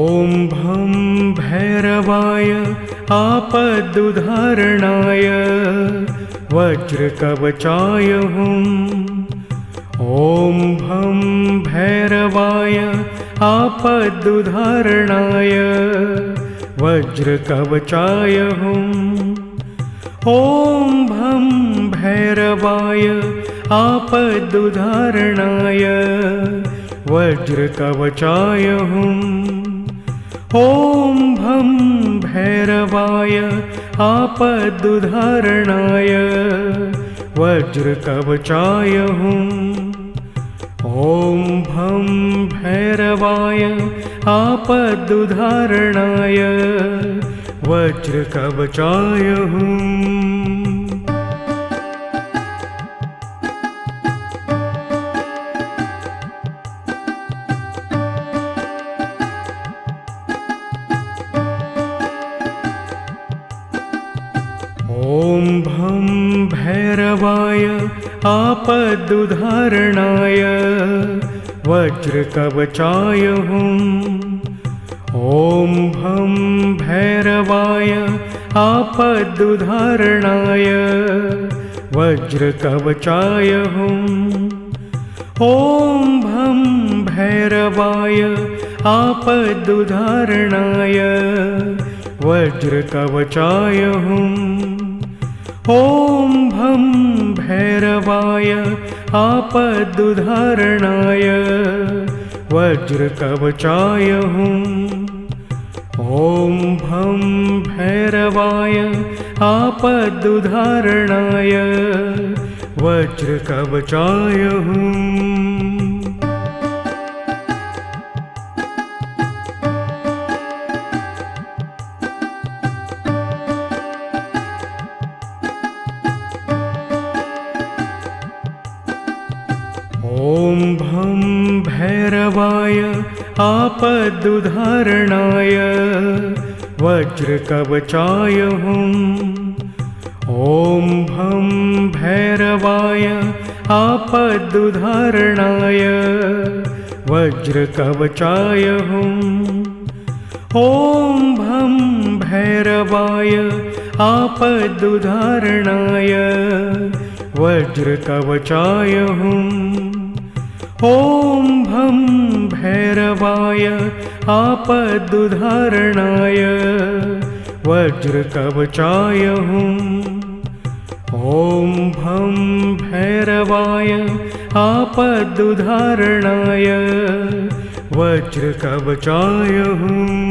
ॐ भं भैरवाय आपदुद्धारणाय वज्रकवचाय हुम्। ॐ भं भैरवाय आपदुद्धारणाय वज्रकवचाय हुम्। ॐ भं भैरवाय आपदुद्धारणाय वज्रकवचाय हुम्। ॐ भं भैरवाय आपदुद्धारणाय वज्रकवचाय हुम्। ॐ भं भैरवाय आपदुद्धारणाय वज्रकवचाय हुम्। ॐ भं भैरवाय आपदुद्धारणाय वज्रकवचाय हुम्। ॐ भं भैरवाय आपदुद्धारणाय वज्रकवचाय हुम्। ॐ भं भैरवाय आपदुद्धारणाय वज्रकवचाय हुम्। ॐ भं भैरवाय आपदुद्धारणाय वज्रकवचाय हुम्। ॐ भं भैरवाय आपदुद्धारणाय वज्रकवचाय हुम्। ॐ भं भैरवाय आपदुद्धारणाय वज्रकवचाय हुम्। ॐ भं भैरवाय आपदुद्धारणाय वज्रकवचाय हुम्। ॐ भं भैरवाय आपदुद्धारणाय वज्रकवचाय हुम्। ॐ भं भैरवाय आपदुद्धारणाय वज्रकवचाय हुम्। ॐ भं भैरवाय आपदुद्धारणाय वज्रकवचाय हुम्।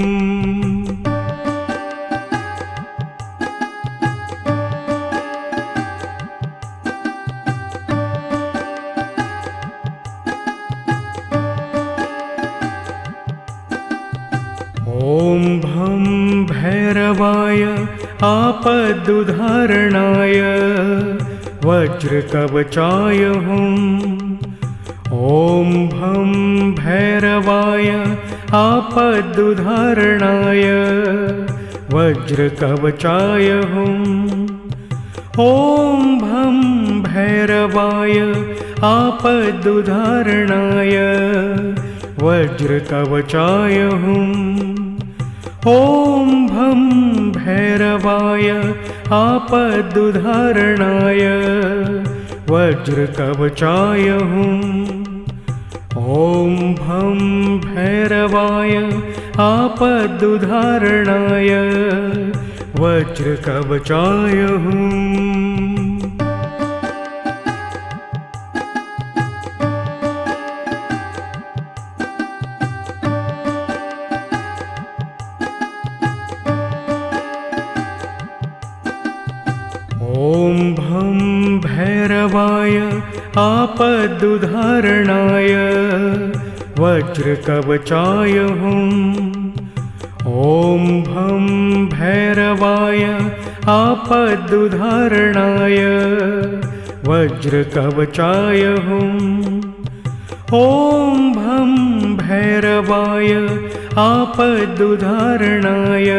ॐ भं भैरवाय आपदुद्धारणाय वज्रकवचाय हुम्। ॐ भं भैरवाय आपदुद्धारणाय वज्रकवचाय हुम्। ॐ भं भैरवाय आपदुद्धारणाय वज्रकवचाय हुम्। ॐ भं भैरवाय आपदुद्धारणाय वज्रकवचाय हुम्। ॐ भं भैरवाय आपदुद्धारणाय वज्रकवचाय हुम्। ॐ भं भैरवाय आपदुद्धारणाय वज्रकवचाय हुम्। ॐ भं भैरवाय आपदुद्धारणाय वज्रकवचाय हुम्। ॐ भं भैरवाय आपदुद्धारणाय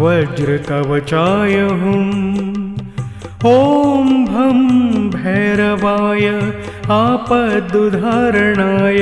वज्रकवचाय हुम्। ॐ भं भैरवाय आपदुद्धारणाय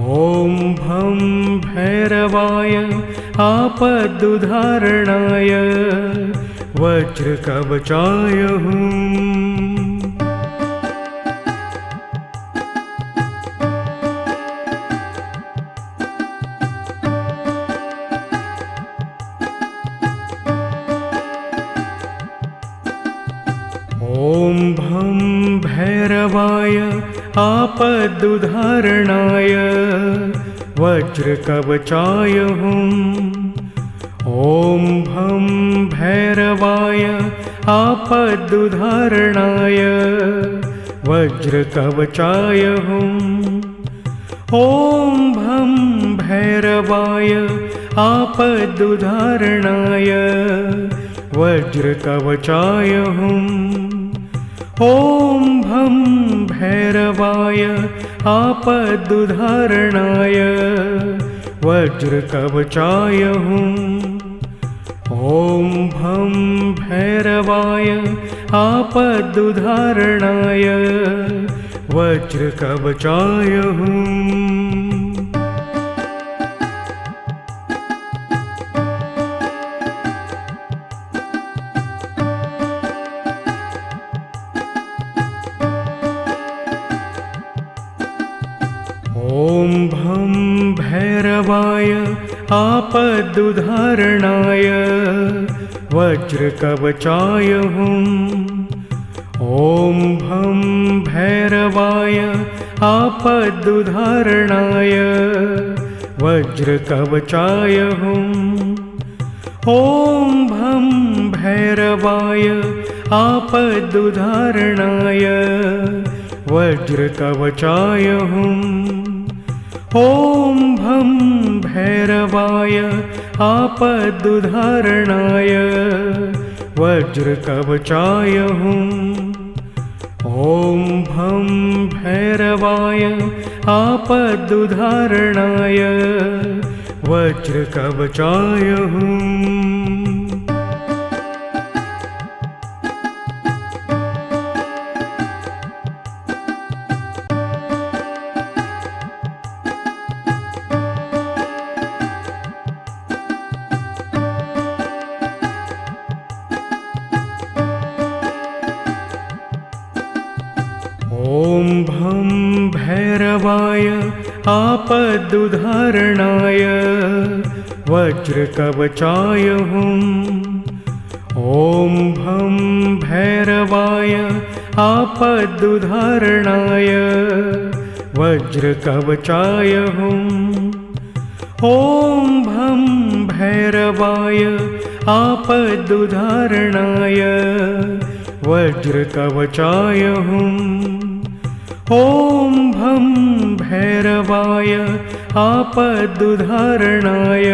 ॐ भं भैरवाय आपदुद्धारणाय वज्रकवचाय हुम्। ॐ भं भैरवाय आपदुद्धारणाय वज्रकवचाय हुम्। ॐ भं भैरवाय आपदुद्धारणाय वज्रकवचाय हुम्। ॐ भं भैरवाय आपदुद्धारणाय वज्रकवचाय हुम्। ॐ भं भैरवाय आपदुद्धारणाय वज्रकवचाय हुम्। ॐ भं भैरवाय आपदुद्धारणाय वज्रकवचाय हुम्। ॐ भं भैरवाय आपदुद्धारणाय वज्रकवचाय हुम्। ॐ भं भैरवाय आपदुद्धारणाय वज्रकवचाय हुम्। ॐ भं भैरवाय आपदुद्धारणाय वज्रकवचाय हुम्। ॐ भं भैरवाय आपदुद्धारणाय वज्रकवचाय हुम्। ॐ भं भैरवाय आपदुद्धारणाय वज्रकवचाय हुम्। ॐ भं भैरवाय आपदुद्धारणाय वज्रकवचाय हुम्। ॐ भं भैरवाय आपदुद्धारणाय वज्रकवचाय हुम्। ॐ भं भैरवाय आपदुद्धारणाय वज्रकवचाय हुम्। ॐ भं भैरवाय आपदुद्धारणाय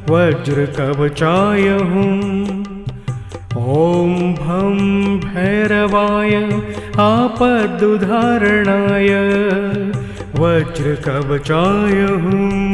वज्रकवचाय हुम्। ॐ भं भैरवाय आपदुद्धारणाय वज्रकवचाय हुम्।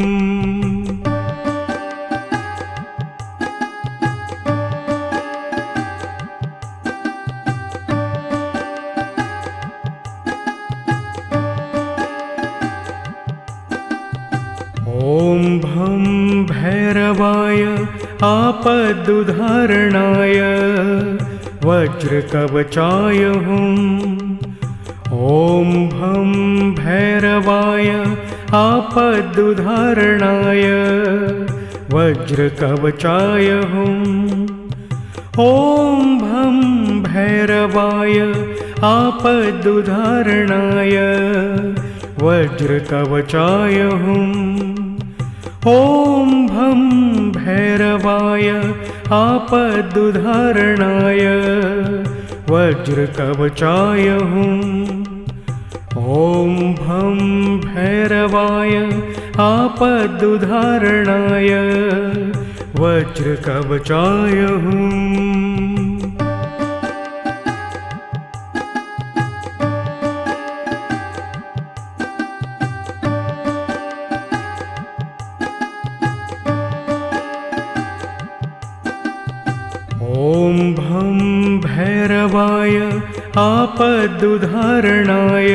ॐ भं भैरवाय आपदुद्धारणाय वज्रकवचाय हुम्। ॐ भं भैरवाय आपदुद्धारणाय वज्रकवचाय हुम्। ॐ भं भैरवाय आपदुद्धारणाय वज्रकवचाय हुम्। ॐ भं भैरवाय आपदुद्धारणाय वज्रकवचाय हुम्। ॐ भं भैरवाय आपदुद्धारणाय वज्रकवचाय हुम्। ॐ भं भैरवाय आपदुद्धारणाय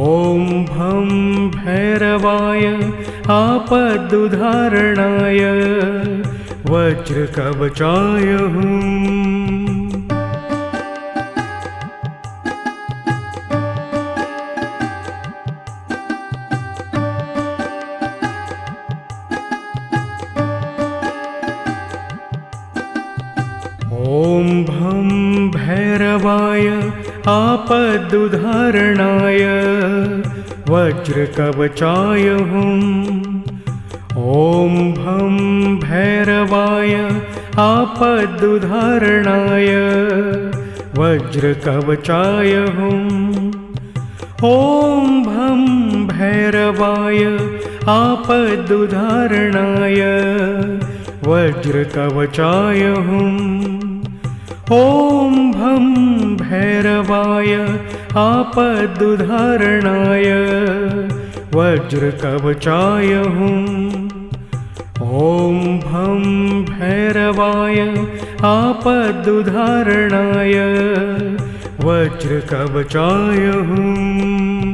ॐ भं भैरवाय आपदुद्धारणाय वज्रकवचाय हुम्। ॐ भं भैरवाय आपदुद्धारणाय वज्रकवचाय हुम्। ॐ भं भैरवाय आपदुद्धारणाय वज्रकवचाय हुम्। ॐ भं भैरवाय आपदुद्धारणाय वज्रकवचाय हुम्। ॐ भं भैरवाय आपदुद्धारणाय वज्रकवचाय हुम्। ॐ भं भैरवाय आपदुद्धारणाय वज्रकवचाय हुम्।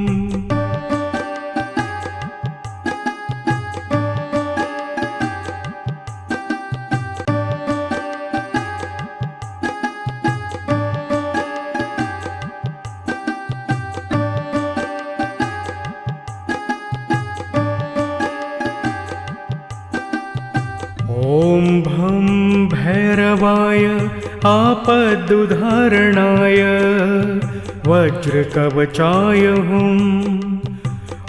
ॐ भं भैरवाय आपदुद्धारणाय वज्रकवचाय हुम्।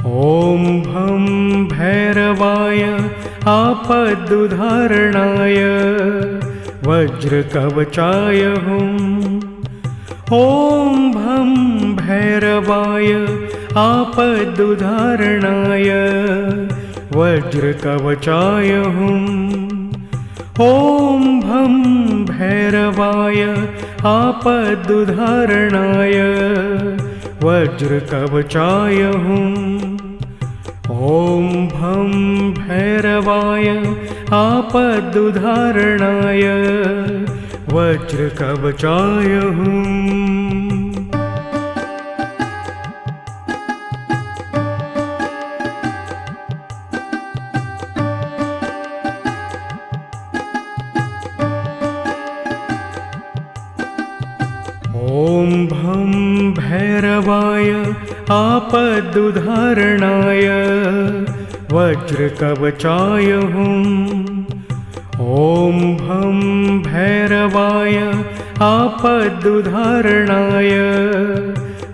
ॐ भं भैरवाय आपदुद्धारणाय वज्रकवचाय हुम्। ॐ भं भैरवाय आपदुद्धारणाय वज्रकवचाय हुम्। ॐ भं भैरवाय आपदुद्धारणाय वज्रकवचाय हुम्। ॐ भं भैरवाय आपदुद्धारणाय वज्रकवचाय हुम्। ॐ भं भैरवाय आपदुद्धारणाय वज्रकवचाय हुम्। ॐ भं भैरवाय आपदुद्धारणाय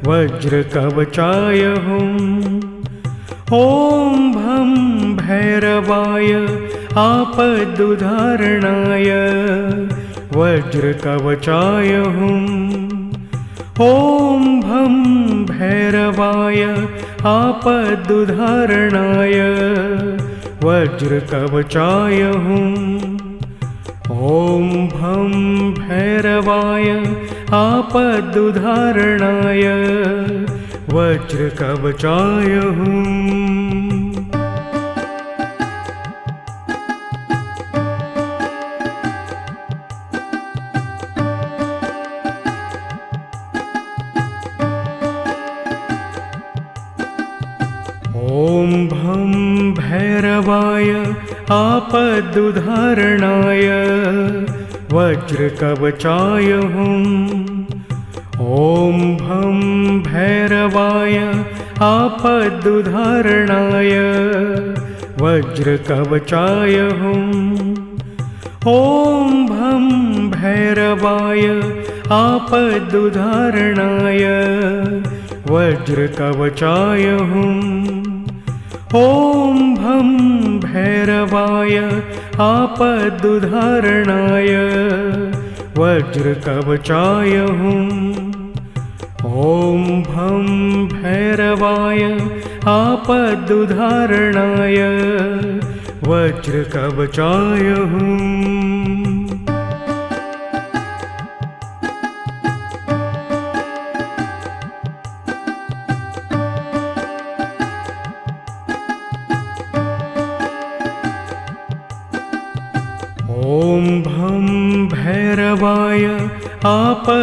वज्रकवचाय हुम्। ॐ भं भैरवाय आपदुद्धारणाय वज्रकवचाय हुम्। ॐ भं भैरवाय आपदुद्धारणाय वज्रकवचाय हुम्। ॐ भं भैरवाय आपदुद्धारणाय वज्रकवचाय हुम्। ॐ भं भैरवाय आपदुद्धारणाय वज्रकवचाय हुम्। ॐ भं भैरवाय आपदुद्धारणाय वज्रकवचाय हुम्। ॐ भं भैरवाय आपदुद्धारणाय वज्रकवचाय हुम्। ॐ भं भैरवाय आपदुद्धारणाय वज्रकवचाय हुम्। ॐ भं भैरवाय आपदुद्धारणाय वज्रकवचाय हुम्। ॐ भं भैरवाय आपदुद्धारणाय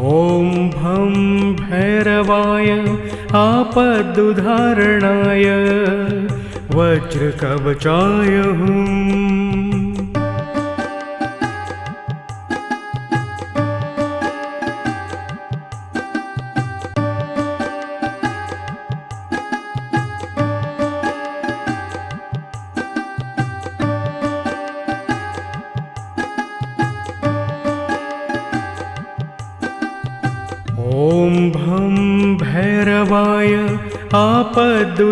ॐ भं भैरवाय आपदुद्धारणाय वज्रकवचाय हुम्। ॐ भं भैरवाय आपदुद्धारणाय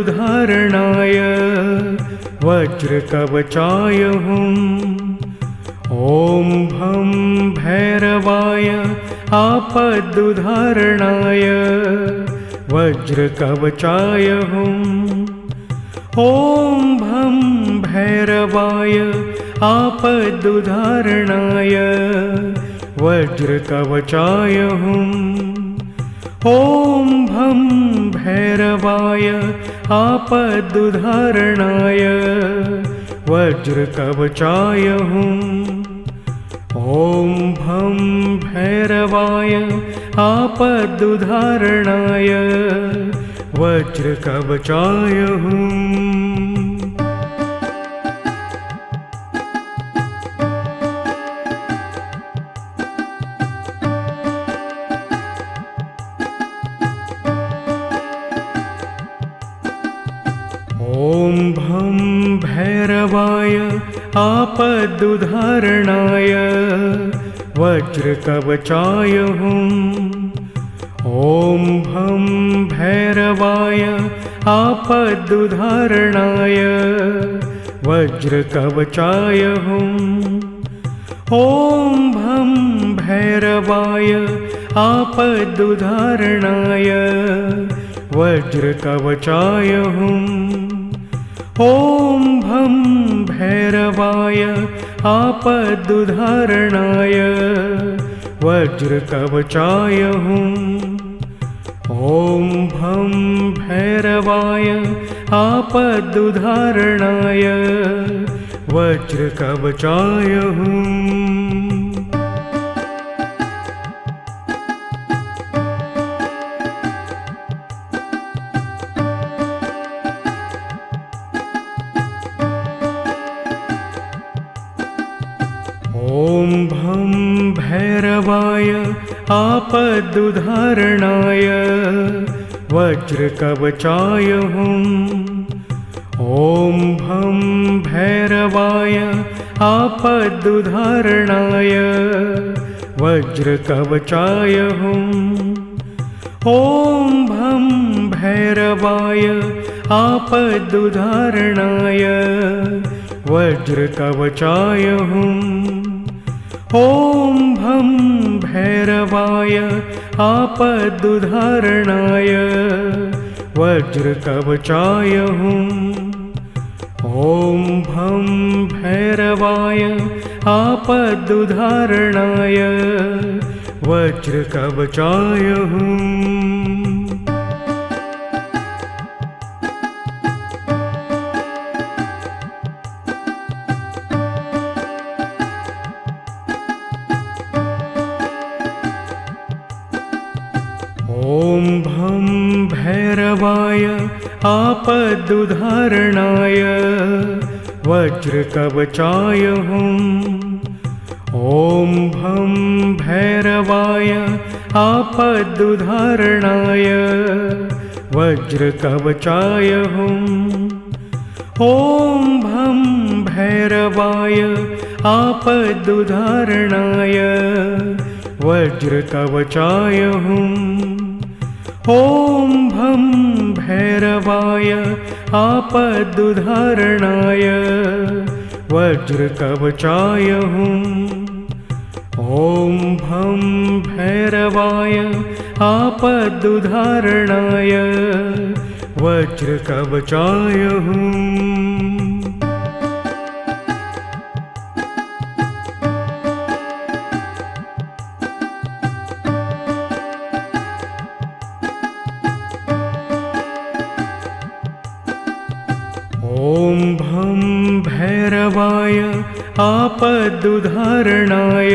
वज्रकवचाय हुम्। ॐ भं भैरवाय आपदुद्धारणाय वज्रकवचाय हुम्। ॐ भं भैरवाय आपदुद्धारणाय वज्रकवचाय हुम्। ॐ भं भैरवाय आपदुद्धारणाय वज्रकवचाय हुम्। ॐ भं भैरवाय आपदुद्धारणाय वज्रकवचाय हुम्। ॐ भं भैरवाय आपदुद्धारणाय वज्रकवचाय हुम्। ॐ भं भैरवाय आपदुद्धारणाय वज्रकवचाय हुम्। ॐ भं भैरवाय आपदुद्धारणाय वज्रकवचाय हुम्। ॐ भं भैरवाय आपदुद्धारणाय वज्रकवचाय हुम्। ॐ भं भैरवाय आपदुद्धारणाय वज्रकवचाय हुम्। ॐ भं भैरवाय आपदुद्धारणाय वज्रकवचाय हुम्। ॐ भं भैरवाय आपदुद्धारणाय वज्रकवचाय हुम्। ॐ भं भैरवाय आपदुद्धारणाय वज्रकवचाय हुम्। ॐ भं भैरवाय आपदुद्धारणाय वज्रकवचाय हुम्। ॐ भं भैरवाय आपदुद्धारणाय वज्रकवचाय हुम्। ॐ भं भैरवाय आपदुद्धारणाय वज्रकवचाय हुम्। ॐ भं भैरवाय आपदुद्धारणाय वज्रकवचाय हुम्। ॐ भं भैरवाय आपदुद्धारणाय वज्रकवचाय हुम्। ॐ भं भैरवाय आपदुद्धारणाय वज्रकवचाय हुम्। ॐ भं भैरवाय आपदुद्धारणाय वज्रकवचाय हुम्। ॐ भं भैरवाय आपदुद्धारणाय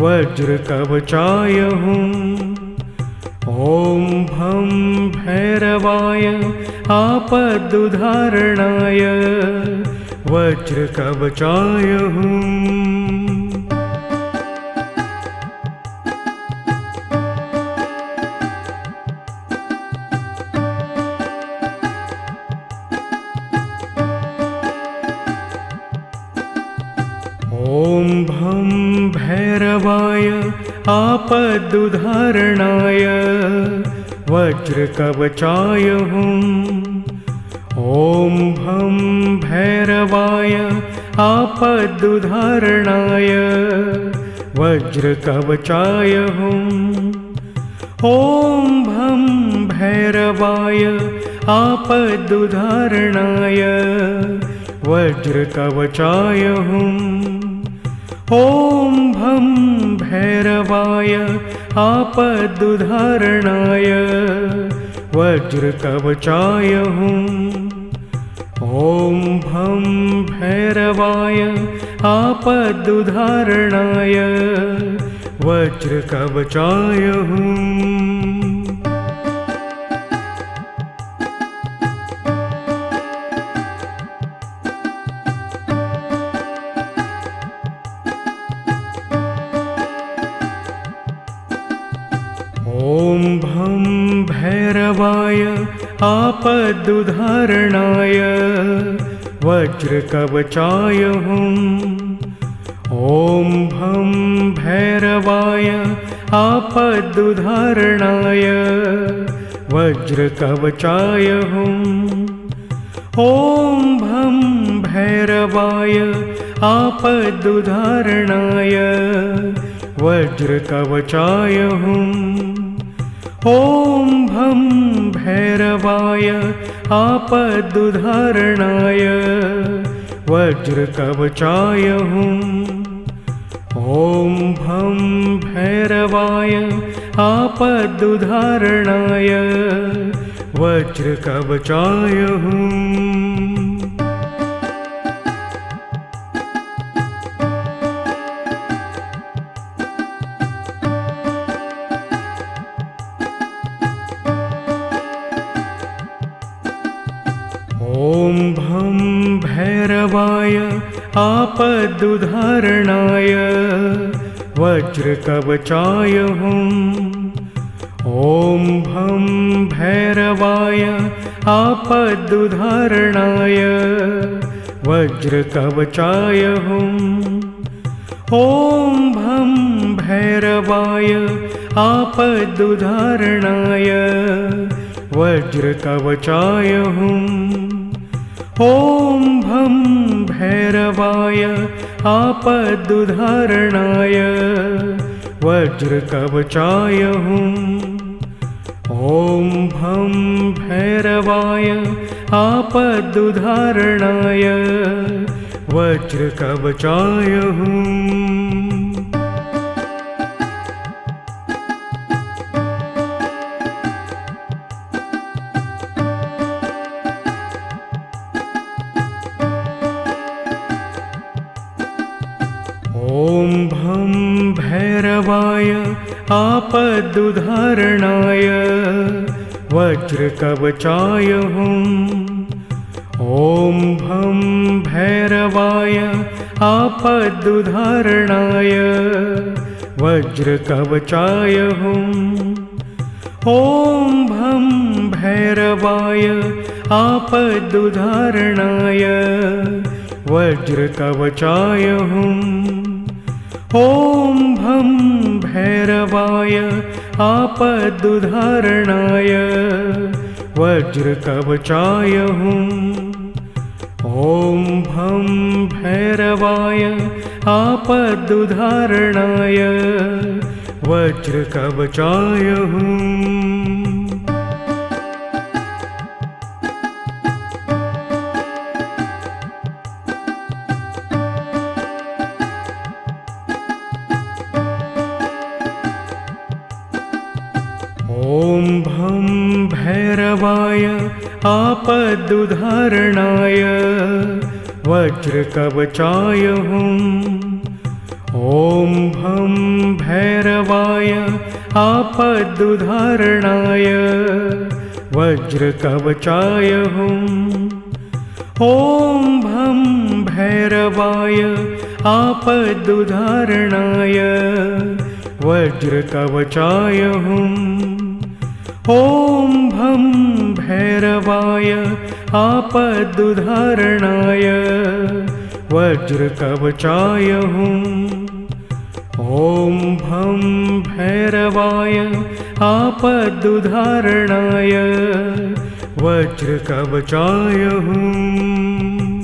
वज्रकवचाय हुम्। ॐ भं भैरवाय आपदुद्धारणाय वज्रकवचाय हुम्। ॐ भं भैरवाय आपदुद्धारणाय वज्रकवचाय हुम्। ॐ भं भैरवाय आपदुद्धारणाय वज्रकवचाय हुम्। ॐ भं भैरवाय आपदुद्धारणाय वज्रकवचाय हुम्। ॐ भं भैरवाय आपदुद्धारणाय वज्रकवचाय हुम्। ॐ भं भैरवाय आपदुद्धारणाय वज्रकवचाय हुम्। ॐ भं भैरवाय आपदुद्धारणाय वज्रकवचाय हुम्। ॐ भं भैरवाय आपदुद्धारणाय वज्रकवचाय हुम्। ॐ भं भैरवाय आपदुद्धारणाय वज्रकवचाय हुम्। ॐ भं भैरवाय आपदुद्धारणाय वज्रकवचाय हुम्। ॐ भं भैरवाय आपदुद्धारणाय वज्रकवचाय हुम्। ॐ भं भैरवाय आपदुद्धारणाय वज्रकवचाय हुम्। ॐ भं भैरवाय आपदुद्धारणाय वज्रकवचाय हुम्। ॐ भं भैरवाय आपदुद्धारणाय वज्रकवचाय हुम्। ॐ भं भैरवाय आपदुद्धारणाय वज्रकवचाय हुम्। ॐ भं भैरवाय आपदुद्धारणाय वज्रकवचाय हुम्। ॐ भं भैरवाय आपदुद्धारणाय वज्रकवचाय हुम्। ॐ भं भैरवाय आपदुद्धारणाय वज्रकवचाय हुम्। ॐ भं भैरवाय आपदुद्धारणाय वज्रकवचाय हुम्। ॐ भं भैरवाय आपदुद्धारणाय वज्रकवचाय हुम्। ॐ भं भैरवाय आपदुद्धारणाय वज्रकवचाय हुम्। ॐ भं भैरवाय आपदुद्धारणाय वज्रकवचाय हुम्। ॐ भं भैरवाय आपदुद्धारणाय वज्रकवचाय हुम्। ॐ भं भैरवाय आपदुद्धारणाय वज्रकवचाय हुम्। ॐ भं भैरवाय आपदुद्धारणाय वज्रकवचाय हुम्। ॐ भं भैरवाय आपदुद्धारणाय वज्रकवचाय हुम्।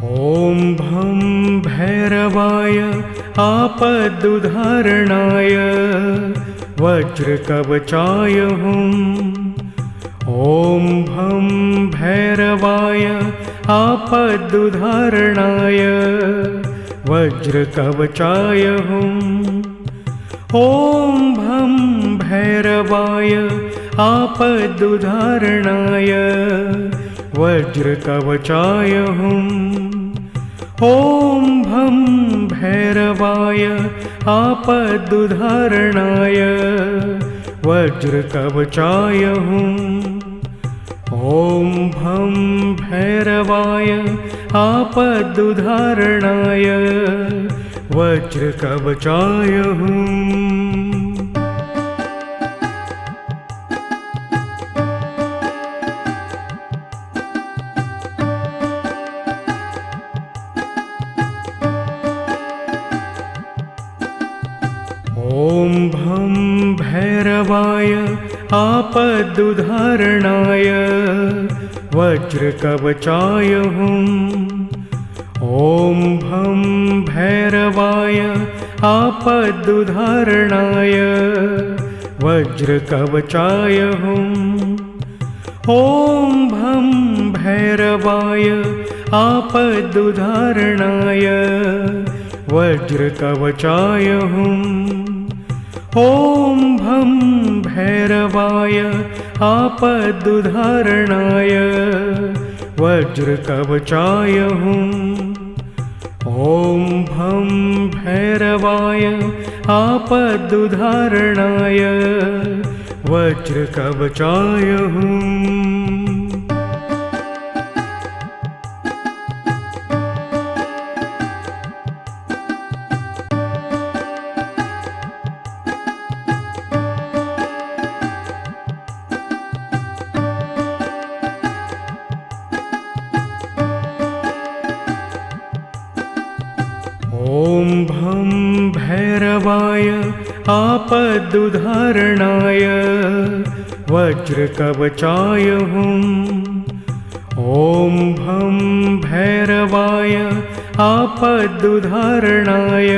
ॐ भं भैरवाय आपदुद्धारणाय वज्रकवचाय हुम्। ॐ भं भैरवाय आपदुद्धारणाय वज्रकवचाय हुम्। ॐ भं भैरवाय आपदुद्धारणाय वज्रकवचाय हुम्। ॐ भं भैरवाय आपदुद्धारणाय वज्रकवचाय हुम्। ॐ भं भैरवाय आपदुद्धारणाय वज्रकवचाय हुम्। ॐ भं भैरवाय आपदुद्धारणाय वज्रकवचाय हुम्। ॐ भं भैरवाय आपदुद्धारणाय वज्रकवचाय हुम्। ॐ भं भैरवाय आपदुद्धारणाय वज्रकवचाय हुम्। ॐ भं भैरवाय आपदुद्धारणाय वज्रकवचाय हुम्। ॐ भं भैरवाय आपदुद्धारणाय वज्रकवचाय हुम्। ॐ भं भैरवाय आपदुद्धारणाय वज्रकवचाय हुम्। ॐ भं भैरवाय आपदुद्धारणाय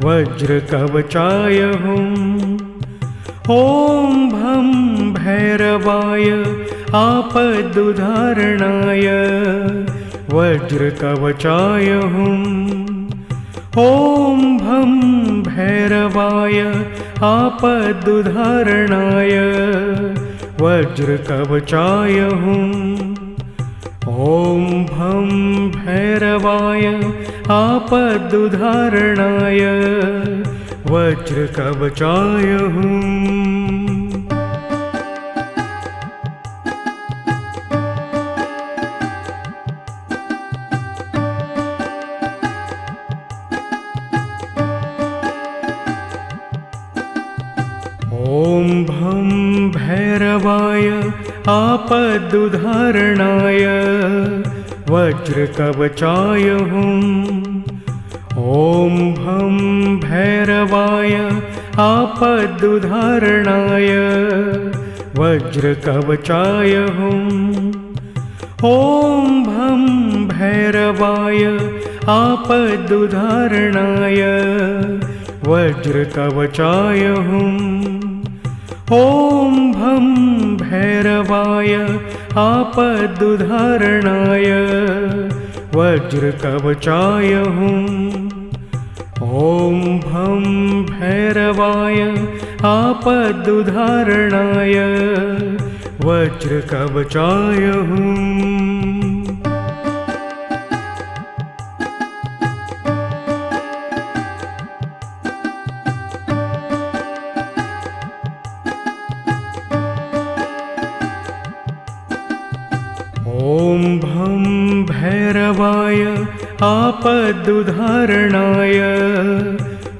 वज्रकवचाय हुम्। ॐ भं भैरवाय आपदुद्धारणाय वज्रकवचाय हुम्। ॐ भं भैरवाय आपदुद्धारणाय वज्रकवचाय हुम्। ॐ भं भैरवाय आपदुद्धारणाय वज्रकवचाय हुम्। ॐ भं भैरवाय आपदुद्धारणाय वज्रकवचाय हुम्। ॐ भं भैरवाय आपदुद्धारणाय वज्रकवचाय हुम्। ॐ भं भैरवाय आपदुद्धारणाय वज्रकवचाय हुम्। ॐ भं भैरवाय आपदुद्धारणाय वज्रकवचाय हुम्। ॐ भं भैरवाय आपदुद्धारणाय वज्रकवचाय हुम्। ॐ भं भैरवाय आपदुद्धारणाय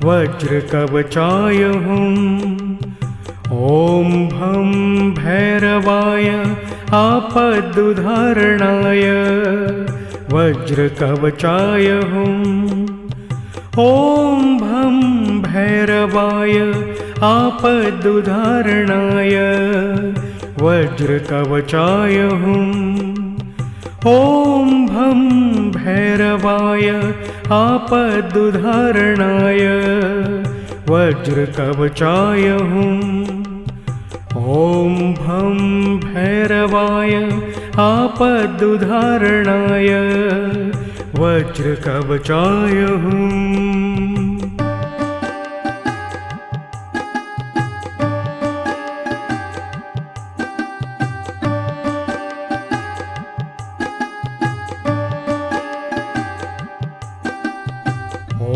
वज्रकवचाय हुम्। ॐ भं भैरवाय आपदुद्धारणाय वज्रकवचाय हुम्। ॐ भं भैरवाय आपदुद्धारणाय वज्रकवचाय हुम्। ॐ भं भैरवाय आपदुद्धारणाय वज्रकवचाय हुम्। ॐ भं भैरवाय आपदुद्धारणाय वज्रकवचाय हुम्।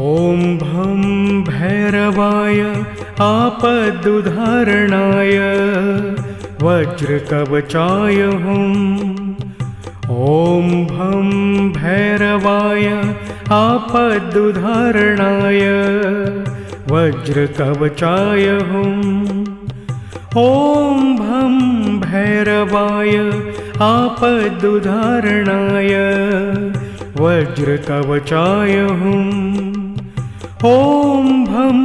ॐ भं भैरवाय आपदुद्धारणाय वज्रकवचाय हुम्। ॐ भं भैरवाय आपदुद्धारणाय वज्रकवचाय हुम्। ॐ भं भैरवाय आपदुद्धारणाय वज्रकवचाय हुम्। ॐ भं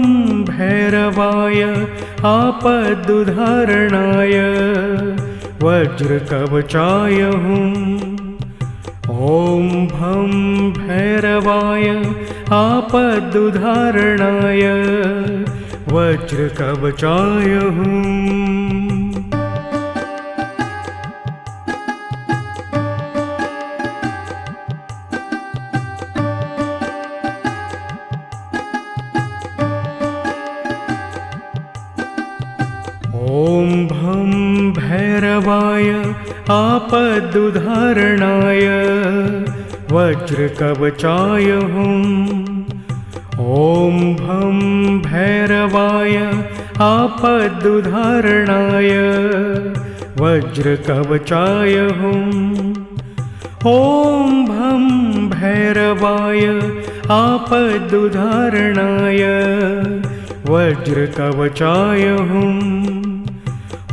भैरवाय आपदुद्धारणाय वज्रकवचाय हुम्। ॐ भं भैरवाय आपदुद्धारणाय वज्रकवचाय हुम्। ॐ भं भैरवाय आपदुद्धारणाय वज्रकवचाय हुम्। ॐ भं भैरवाय आपदुद्धारणाय वज्रकवचाय हुम्। ॐ भं भैरवाय आपदुद्धारणाय वज्रकवचाय हुम्।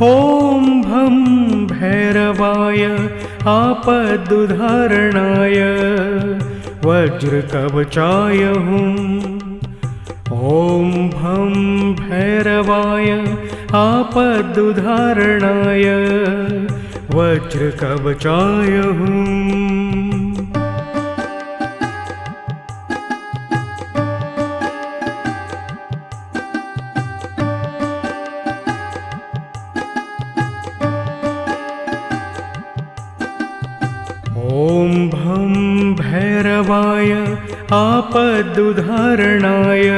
ॐ भं भैरवाय आपदुद्धारणाय वज्रकवचाय हुम्। ॐ भं भैरवाय आपदुद्धारणाय वज्रकवचाय हुम्। ॐ भं भैरवाय आपदुद्धारणाय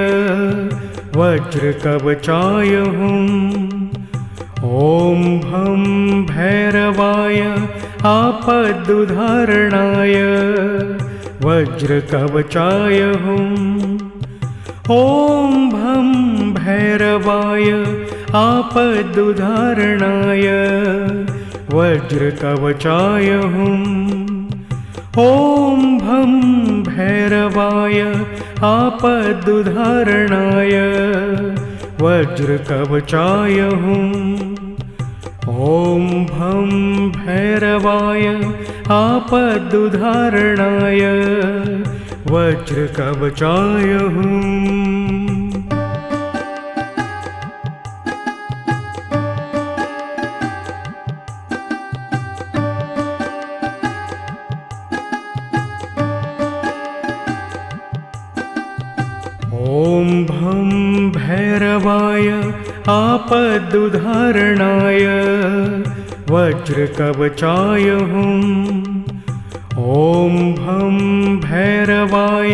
वज्रकवचाय हुम्। ॐ भं भैरवाय आपदुद्धारणाय वज्रकवचाय हुम्। ॐ भं भैरवाय आपदुद्धारणाय वज्रकवचाय हुम्। ॐ भं भैरवाय आपदुद्धारणाय वज्रकवचाय हुम्। ॐ भं भैरवाय आपदुद्धारणाय वज्रकवचाय हुम्। ॐ भं भैरवाय आपदुद्धारणाय वज्रकवचाय हुम्। ॐ भं भैरवाय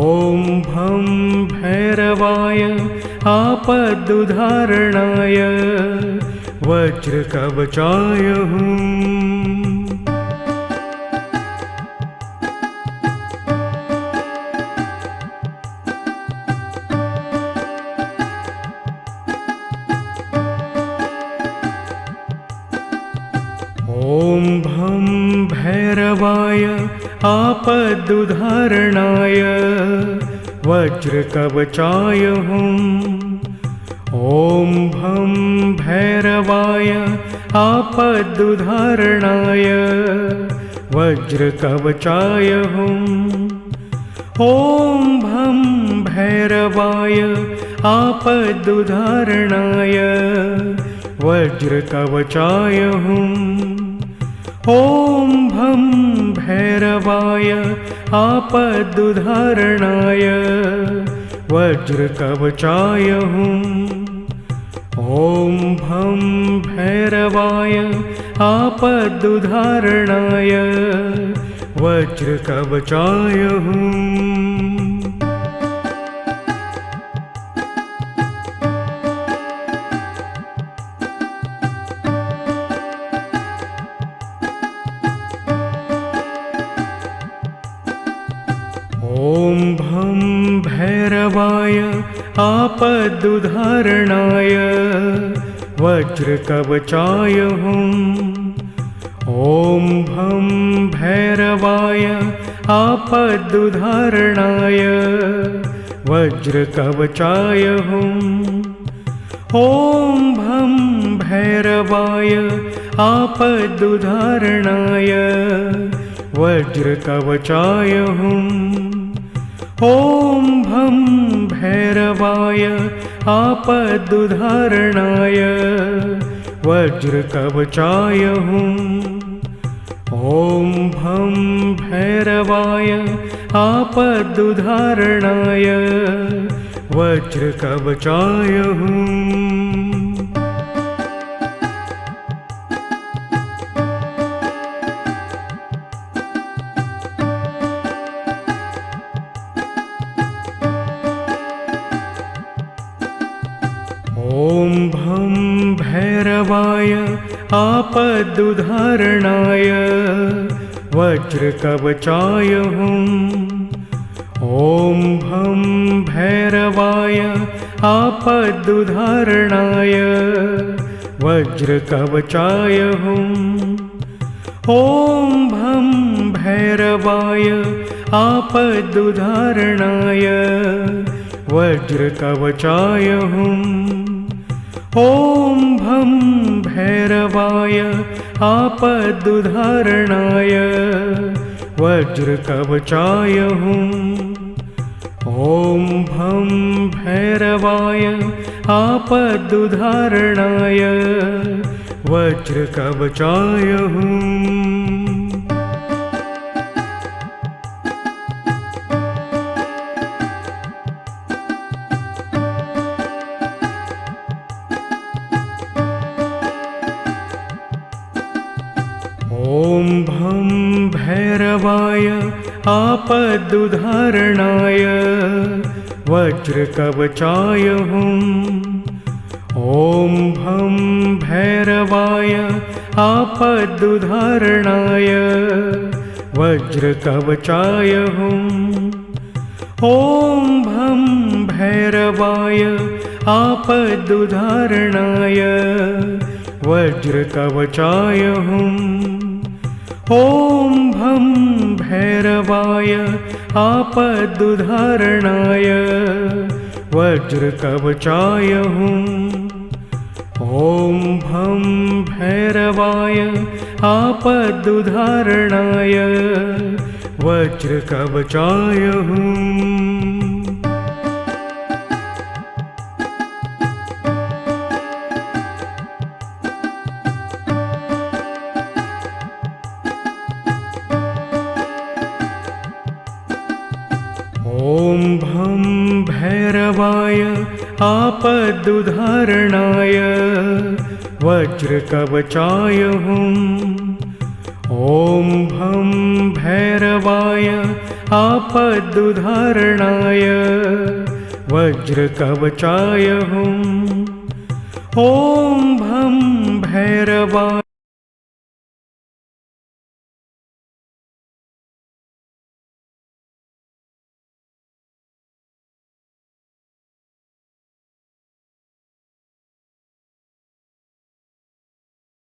ॐ भं भैरवाय आपदुद्धारणाय वज्रकवचाय हुम्। ॐ भं भैरवाय आपदुद्धारणाय वज्रकवचाय हुम्। ॐ भं भैरवाय आपदुद्धारणाय वज्रकवचाय हुम्। ॐ भं भैरवाय आपदुद्धारणाय वज्रकवचाय हुम्। ॐ भं भैरवाय आपदुद्धारणाय वज्रकवचाय हुम्। ॐ भं भैरवाय आपदुद्धारणाय वज्रकवचाय हुम्। ॐ भं भैरवाय आपदुद्धारणाय वज्रकवचाय हुम्। ॐ भं भैरवाय आपदुद्धारणाय वज्रकवचाय हुम्। ॐ भं भैरवाय आपदुद्धारणाय वज्रकवचाय हुम्। ॐ भं भैरवाय आपदुद्धारणाय वज्रकवचाय हुम्। ॐ भं भैरवाय आपदुद्धारणाय वज्रकवचाय हुम्। ॐ भं भैरवाय आपदुद्धारणाय वज्रकवचाय हुम्। ॐ भं भैरवाय आपदुद्धारणाय वज्रकवचाय हुम्। ॐ भं भैरवाय आपदुद्धारणाय वज्रकवचाय हुम्। ॐ भं भैरवाय आपदुद्धारणाय वज्रकवचाय हुम्। ॐ भं भैरवाय आपदुद्धारणाय वज्रकवचाय हुम्। ॐ भं भैरवाय आपदुद्धारणाय वज्रकवचाय हुम्। ॐ भं भैरवाय आपदुद्धारणाय वज्रकवचाय हुम्। ॐ भं भैरवाय आपदुद्धारणाय वज्रकवचाय हुम्। ॐ भं भैरवाय आपदुद्धारणाय वज्रकवचाय हुम्। ॐ भं भैरवाय आपदुद्धारणाय वज्रकवचाय हुम्। ॐ भं भैरवाय आपदुद्धारणाय वज्रकवचाय हुम्। ॐ भं भैरवाय आपदुद्धारणाय वज्रकवचाय हुम् ॐ भं भैरवाय